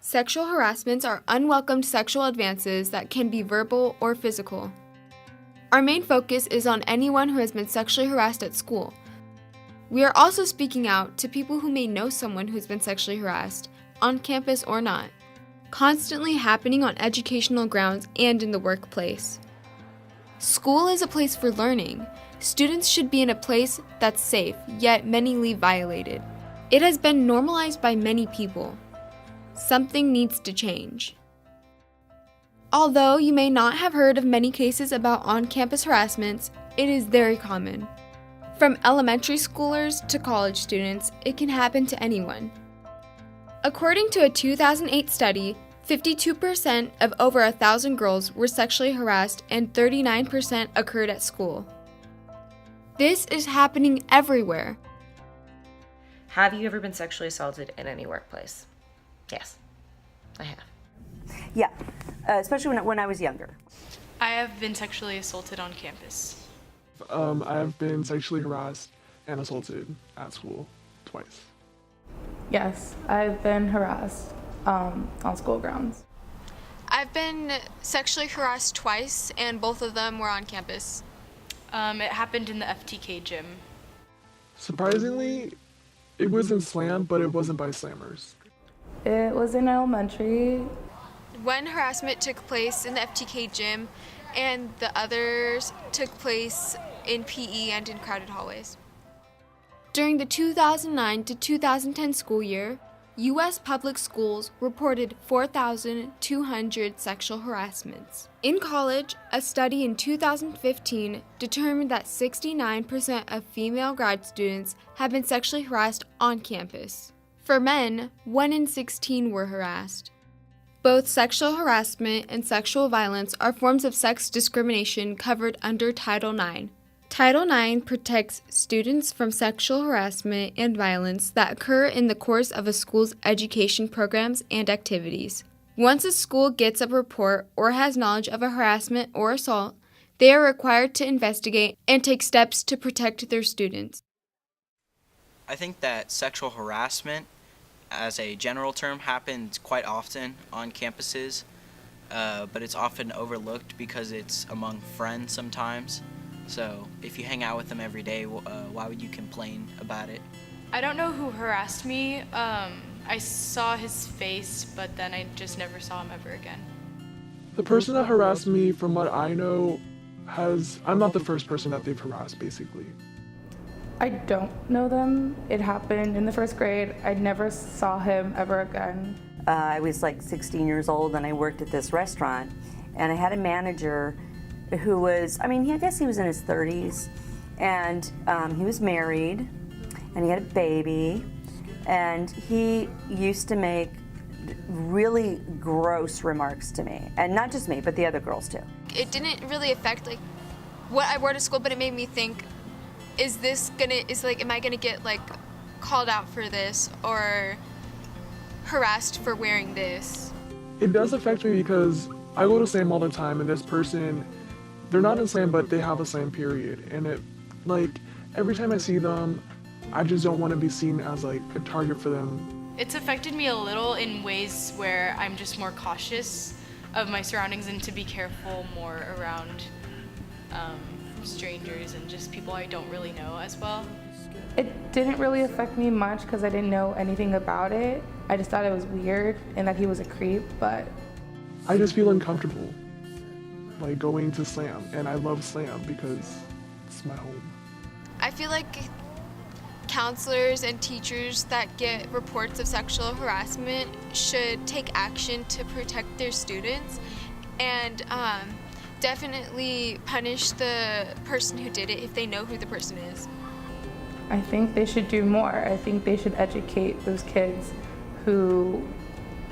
Sexual harassments are unwelcome sexual advances that can be verbal or physical. Our main focus is on anyone who has been sexually harassed at school. We are also speaking out to people who may know someone who's been sexually harassed, on campus or not, constantly happening on educational grounds and in the workplace. School is a place for learning. Students should be in a place that's safe, yet many leave violated. It has been normalized by many people. Something needs to change. Although you may not have heard of many cases about on-campus harassments, it is very common. From elementary schoolers to college students, it can happen to anyone. According to a 2008 study, 52% of over 1,000 girls were sexually harassed and 39% occurred at school. This is happening everywhere. Have you ever been sexually assaulted in any workplace? Yes, I have. Yeah, especially when I was younger. I have been sexually assaulted on campus. I have been sexually harassed and assaulted at school twice. Yes, I've been harassed on school grounds. I've been sexually harassed twice, and both of them were on campus. It happened in the FTK gym. Surprisingly, it was in slam, but it wasn't by slammers. It was in elementary. One harassment took place in the FTK gym, and the others took place in PE and in crowded hallways. During the 2009 to 2010 school year, U.S. public schools reported 4,200 sexual harassments. In college, a study in 2015 determined that 69% of female grad students have been sexually harassed on campus. For men, 1 in 16 were harassed. Both sexual harassment and sexual violence are forms of sex discrimination covered under Title IX. Title IX protects students from sexual harassment and violence that occur in the course of a school's education programs and activities. Once a school gets a report or has knowledge of a harassment or assault, they are required to investigate and take steps to protect their students. I think that sexual harassment, as a general term, happens quite often on campuses, but it's often overlooked because it's among friends sometimes. So if you hang out with them every day, why would you complain about it? I don't know who harassed me. I saw his face, but then I just never saw him ever again. The person that harassed me, from what I know, I'm not the first person that they've harassed, basically. I don't know them. It happened in the first grade. I never saw him ever again. I was like 16 years old and I worked at this restaurant, and I had a manager who was, I guess he was in his 30s, and he was married, and he had a baby, and he used to make really gross remarks to me, and not just me, but the other girls too. It didn't really affect what I wore to school, but it made me think, am I gonna get called out for this or harassed for wearing this? It does affect me because I go to slam all the time, and this person, they're not in slam, but they have a slam period, and every time I see them, I just don't want to be seen as a target for them. It's affected me a little in ways where I'm just more cautious of my surroundings and to be careful more around strangers and just people I don't really know as well. It didn't really affect me much because I didn't know anything about it. I just thought it was weird and that he was a creep, but I just feel uncomfortable going to slam, and I love slam because it's my home. I feel like counselors and teachers that get reports of sexual harassment should take action to protect their students and definitely punish the person who did it if they know who the person is. I think they should do more. I think they should educate those kids who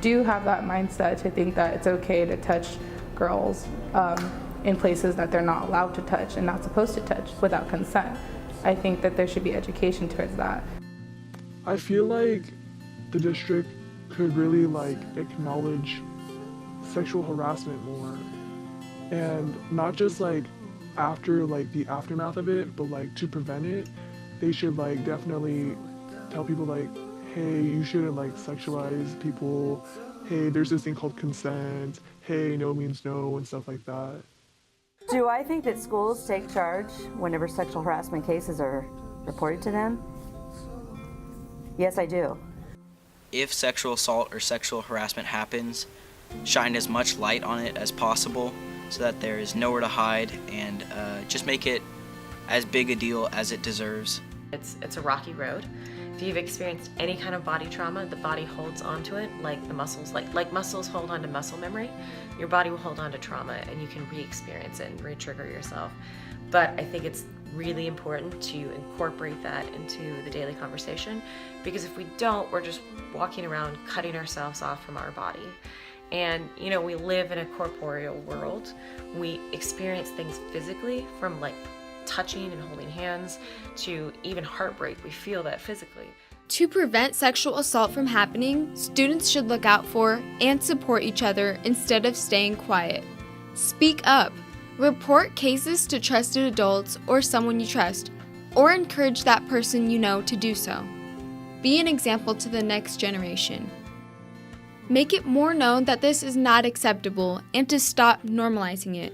do have that mindset to think that it's okay to touch girls in places that they're not allowed to touch and not supposed to touch without consent. I think that there should be education towards that. I feel like the district could really acknowledge sexual harassment more, and not just after the aftermath of it, but to prevent it. They should definitely tell people hey, you shouldn't sexualize people hey, there's this thing called consent, hey, no means no, and stuff like that. Do I think that schools take charge whenever sexual harassment cases are reported to them? Yes, I do. If sexual assault or sexual harassment happens, shine as much light on it as possible so that there is nowhere to hide, and just make it as big a deal as it deserves. It's a rocky road. If you've experienced any kind of body trauma, the body holds onto it like the muscles, like muscles hold on to muscle memory. Your body will hold on to trauma, and you can re-experience it and re-trigger yourself. But I think it's really important to incorporate that into the daily conversation, because if we don't, we're just walking around cutting ourselves off from our body. And you know, we live in a corporeal world. We experience things physically, from like touching and holding hands to even heartbreak. We feel that physically. To prevent sexual assault from happening, students should look out for and support each other instead of staying quiet. Speak up. Report cases to trusted adults or someone you trust, or encourage that person you know to do so. Be an example to the next generation. Make it more known that this is not acceptable and to stop normalizing it.